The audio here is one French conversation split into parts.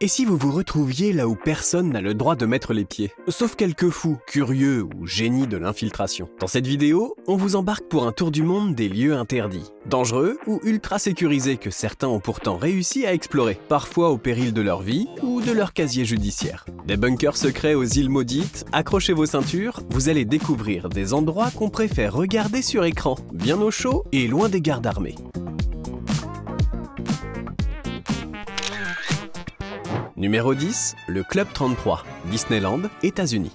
Et si vous vous retrouviez là où personne n'a le droit de mettre les pieds, sauf quelques fous, curieux ou génies de l'infiltration? Dans cette vidéo, on vous embarque pour un tour du monde des lieux interdits, dangereux ou ultra sécurisés que certains ont pourtant réussi à explorer, parfois au péril de leur vie ou de leur casier judiciaire. Des bunkers secrets aux îles maudites, accrochez vos ceintures, vous allez découvrir des endroits qu'on préfère regarder sur écran, bien au chaud et loin des gardes armés. Numéro 10, le Club 33, Disneyland, États-Unis.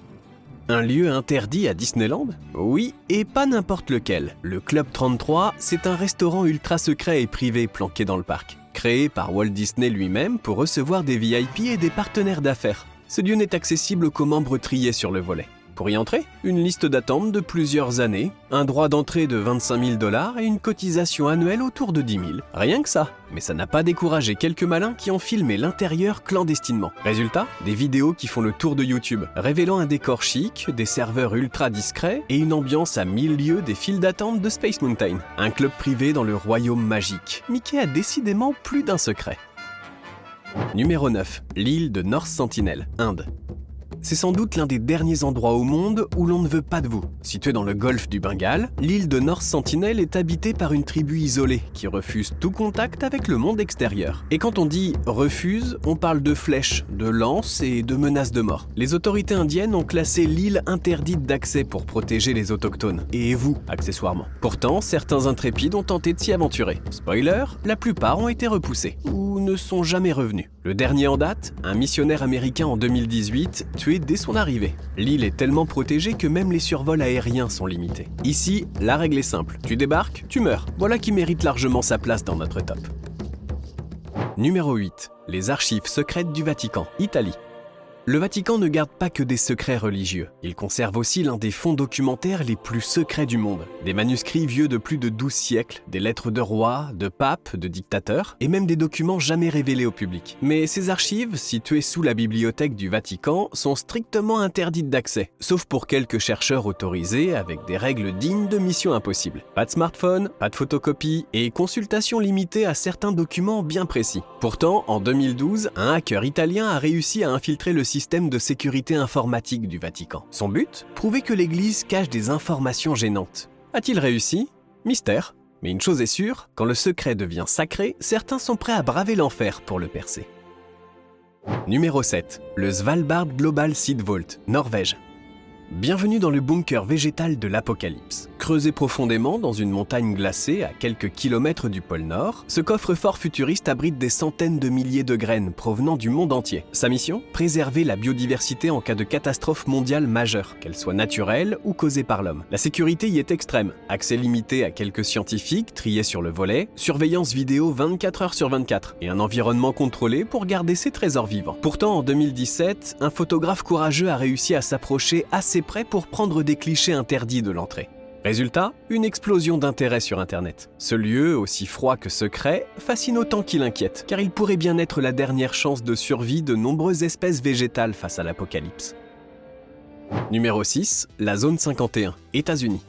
Un lieu interdit à Disneyland? Oui, et pas n'importe lequel. Le Club 33, c'est un restaurant ultra secret et privé planqué dans le parc, créé par Walt Disney lui-même pour recevoir des VIP et des partenaires d'affaires. Ce lieu n'est accessible qu'aux membres triés sur le volet. Pour y entrer, une liste d'attente de plusieurs années, un droit d'entrée de 25 000 $ et une cotisation annuelle autour de 10 000. Rien que ça. Mais ça n'a pas découragé quelques malins qui ont filmé l'intérieur clandestinement. Résultat, des vidéos qui font le tour de YouTube, révélant un décor chic, des serveurs ultra discrets et une ambiance à 1000 lieues des files d'attente de Space Mountain. Un club privé dans le royaume magique. Mickey a décidément plus d'un secret. Numéro 9, l'île de North Sentinel, Inde. C'est sans doute l'un des derniers endroits au monde où l'on ne veut pas de vous. Située dans le golfe du Bengale, l'île de North Sentinel est habitée par une tribu isolée qui refuse tout contact avec le monde extérieur. Et quand on dit « refuse », on parle de flèches, de lances et de menaces de mort. Les autorités indiennes ont classé l'île interdite d'accès pour protéger les autochtones, et vous, accessoirement. Pourtant, certains intrépides ont tenté de s'y aventurer. Spoiler, la plupart ont été repoussés, ou ne sont jamais revenus. Le dernier en date, un missionnaire américain en 2018, tué dès son arrivée. L'île est tellement protégée que même les survols aériens sont limités. Ici, la règle est simple. Tu débarques, tu meurs. Voilà qui mérite largement sa place dans notre top. Numéro 8. Les archives secrètes du Vatican, Italie. Le Vatican ne garde pas que des secrets religieux. Il conserve aussi l'un des fonds documentaires les plus secrets du monde. Des manuscrits vieux de plus de 12 siècles, des lettres de rois, de papes, de dictateurs, et même des documents jamais révélés au public. Mais ces archives, situées sous la bibliothèque du Vatican, sont strictement interdites d'accès, sauf pour quelques chercheurs autorisés avec des règles dignes de Mission Impossible. Pas de smartphone, pas de photocopie, et consultation limitée à certains documents bien précis. Pourtant, en 2012, un hacker italien a réussi à infiltrer le système de sécurité informatique du Vatican. Son but? Prouver que l'Église cache des informations gênantes. A-t-il réussi? Mystère. Mais une chose est sûre, quand le secret devient sacré, certains sont prêts à braver l'enfer pour le percer. Numéro 7. Le Svalbard Global Seed Vault, Norvège. Bienvenue dans le bunker végétal de l'Apocalypse. Creusé profondément dans une montagne glacée à quelques kilomètres du pôle Nord, ce coffre-fort futuriste abrite des centaines de milliers de graines provenant du monde entier. Sa mission? Préserver la biodiversité en cas de catastrophe mondiale majeure, qu'elle soit naturelle ou causée par l'homme. La sécurité y est extrême. Accès limité à quelques scientifiques triés sur le volet, surveillance vidéo 24 heures sur 24 et un environnement contrôlé pour garder ses trésors vivants. Pourtant, en 2017, un photographe courageux a réussi à s'approcher assez près pour prendre des clichés interdits de l'entrée. Résultat, une explosion d'intérêt sur Internet. Ce lieu, aussi froid que secret, fascine autant qu'il inquiète, car il pourrait bien être la dernière chance de survie de nombreuses espèces végétales face à l'apocalypse. Numéro 6, la zone 51, États-Unis.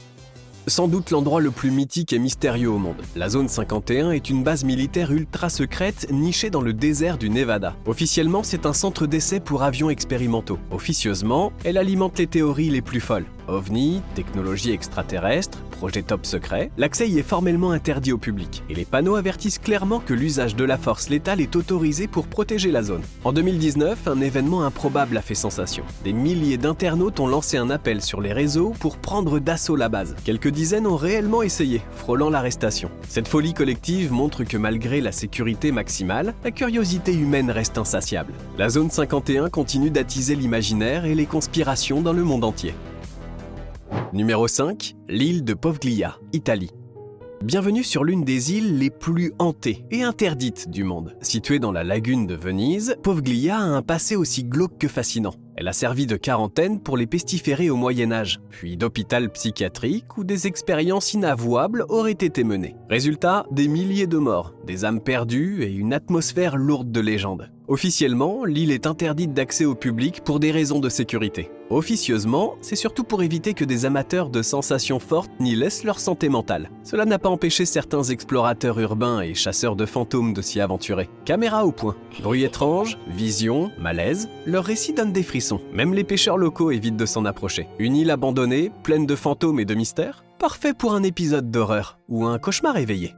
Sans doute l'endroit le plus mythique et mystérieux au monde. La zone 51 est une base militaire ultra secrète nichée dans le désert du Nevada. Officiellement, c'est un centre d'essai pour avions expérimentaux. Officieusement, elle alimente les théories les plus folles. OVNI, technologie extraterrestre, projet top secret, l'accès y est formellement interdit au public. Et les panneaux avertissent clairement que l'usage de la force létale est autorisé pour protéger la zone. En 2019, un événement improbable a fait sensation. Des milliers d'internautes ont lancé un appel sur les réseaux pour prendre d'assaut la base. Quelques dizaines ont réellement essayé, frôlant l'arrestation. Cette folie collective montre que malgré la sécurité maximale, la curiosité humaine reste insatiable. La zone 51 continue d'attiser l'imaginaire et les conspirations dans le monde entier. Numéro 5, l'île de Poveglia, Italie. Bienvenue sur l'une des îles les plus hantées et interdites du monde. Située dans la lagune de Venise, Poveglia a un passé aussi glauque que fascinant. Elle a servi de quarantaine pour les pestiférés au Moyen-Âge, puis d'hôpital psychiatrique où des expériences inavouables auraient été menées. Résultat, des milliers de morts, des âmes perdues et une atmosphère lourde de légendes. Officiellement, l'île est interdite d'accès au public pour des raisons de sécurité. Officieusement, c'est surtout pour éviter que des amateurs de sensations fortes n'y laissent leur santé mentale. Cela n'a pas empêché certains explorateurs urbains et chasseurs de fantômes de s'y aventurer. Caméra au point. Bruits étranges, visions, malaise, leurs récits donnent des frissons. Même les pêcheurs locaux évitent de s'en approcher. Une île abandonnée, pleine de fantômes et de mystères, parfait pour un épisode d'horreur ou un cauchemar éveillé.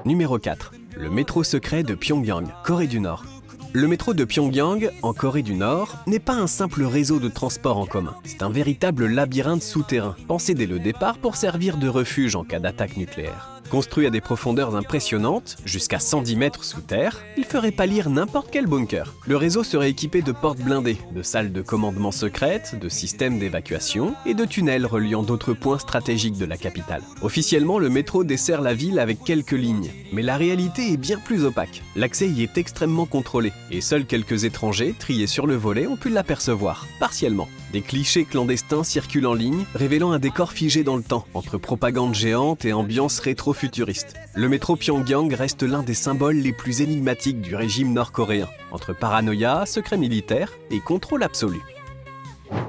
Numéro 4. Le métro secret de Pyongyang, Corée du Nord. Le métro de Pyongyang, en Corée du Nord, n'est pas un simple réseau de transport en commun. C'est un véritable labyrinthe souterrain, pensé dès le départ pour servir de refuge en cas d'attaque nucléaire. Construit à des profondeurs impressionnantes, jusqu'à 110 mètres sous terre, il ferait pâlir n'importe quel bunker. Le réseau serait équipé de portes blindées, de salles de commandement secrètes, de systèmes d'évacuation et de tunnels reliant d'autres points stratégiques de la capitale. Officiellement, le métro dessert la ville avec quelques lignes, mais la réalité est bien plus opaque. L'accès y est extrêmement contrôlé, et seuls quelques étrangers, triés sur le volet, ont pu l'apercevoir, partiellement. Des clichés clandestins circulent en ligne, révélant un décor figé dans le temps, entre propagande géante et ambiance rétro-futuriste. Le métro Pyongyang reste l'un des symboles les plus énigmatiques du régime nord-coréen, entre paranoïa, secret militaire et contrôle absolu.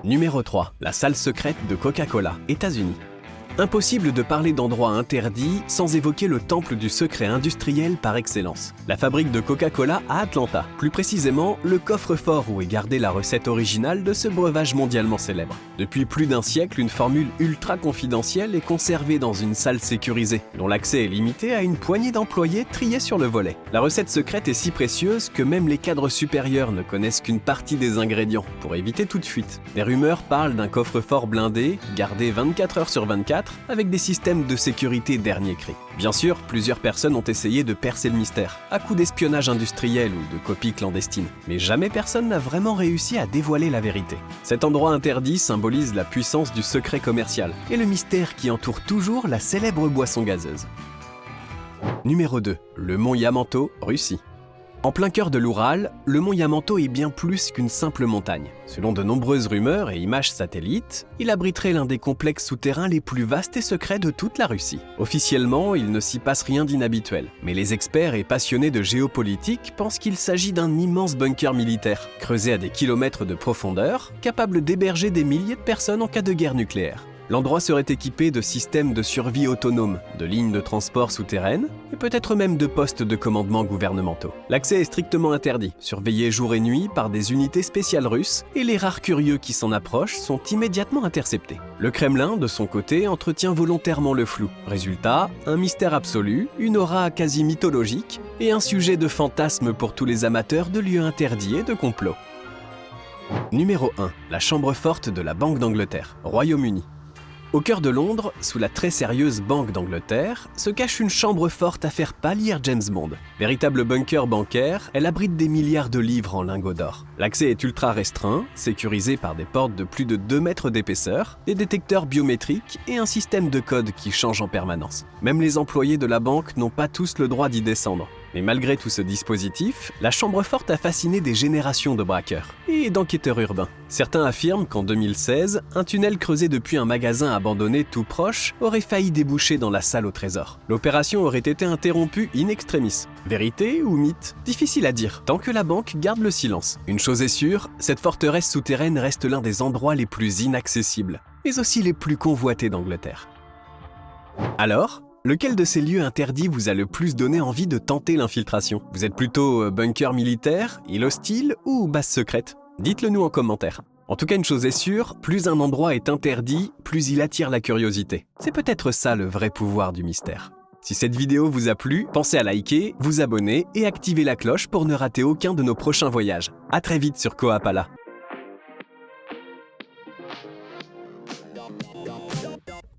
Numéro 3. La salle secrète de Coca-Cola, États-Unis. Impossible de parler d'endroits interdits sans évoquer le temple du secret industriel par excellence, la fabrique de Coca-Cola à Atlanta, plus précisément le coffre-fort où est gardée la recette originale de ce breuvage mondialement célèbre. Depuis plus d'un siècle, une formule ultra confidentielle est conservée dans une salle sécurisée, dont l'accès est limité à une poignée d'employés triés sur le volet. La recette secrète est si précieuse que même les cadres supérieurs ne connaissent qu'une partie des ingrédients, pour éviter toute fuite. Des rumeurs parlent d'un coffre-fort blindé, gardé 24 heures sur 24, avec des systèmes de sécurité dernier cri. Bien sûr, plusieurs personnes ont essayé de percer le mystère, à coups d'espionnage industriel ou de copies clandestines, mais jamais personne n'a vraiment réussi à dévoiler la vérité. Cet endroit interdit symbolise la puissance du secret commercial et le mystère qui entoure toujours la célèbre boisson gazeuse. Numéro 2. Le mont Yamato, Russie. En plein cœur de l'Oural, le mont Yamato est bien plus qu'une simple montagne. Selon de nombreuses rumeurs et images satellites, il abriterait l'un des complexes souterrains les plus vastes et secrets de toute la Russie. Officiellement, il ne s'y passe rien d'inhabituel, mais les experts et passionnés de géopolitique pensent qu'il s'agit d'un immense bunker militaire, creusé à des kilomètres de profondeur, capable d'héberger des milliers de personnes en cas de guerre nucléaire. L'endroit serait équipé de systèmes de survie autonomes, de lignes de transport souterraines et peut-être même de postes de commandement gouvernementaux. L'accès est strictement interdit, surveillé jour et nuit par des unités spéciales russes et les rares curieux qui s'en approchent sont immédiatement interceptés. Le Kremlin, de son côté, entretient volontairement le flou. Résultat, un mystère absolu, une aura quasi mythologique et un sujet de fantasme pour tous les amateurs de lieux interdits et de complots. Numéro 1. La chambre forte de la Banque d'Angleterre, Royaume-Uni. Au cœur de Londres, sous la très sérieuse Banque d'Angleterre, se cache une chambre forte à faire pâlir James Bond. Véritable bunker bancaire, elle abrite des milliards de livres en lingots d'or. L'accès est ultra restreint, sécurisé par des portes de plus de 2 mètres d'épaisseur, des détecteurs biométriques et un système de code qui change en permanence. Même les employés de la banque n'ont pas tous le droit d'y descendre. Mais malgré tout ce dispositif, la chambre forte a fasciné des générations de braqueurs et d'enquêteurs urbains. Certains affirment qu'en 2016, un tunnel creusé depuis un magasin abandonné tout proche aurait failli déboucher dans la salle au trésor. L'opération aurait été interrompue in extremis. Vérité ou mythe ? Difficile à dire, tant que la banque garde le silence. Une chose est sûre, cette forteresse souterraine reste l'un des endroits les plus inaccessibles, mais aussi les plus convoités d'Angleterre. Alors ? Lequel de ces lieux interdits vous a le plus donné envie de tenter l'infiltration ? Vous êtes plutôt bunker militaire, île hostile ou base secrète ? Dites-le nous en commentaire. En tout cas, une chose est sûre, plus un endroit est interdit, plus il attire la curiosité. C'est peut-être ça le vrai pouvoir du mystère. Si cette vidéo vous a plu, pensez à liker, vous abonner et activer la cloche pour ne rater aucun de nos prochains voyages. À très vite sur Koapala.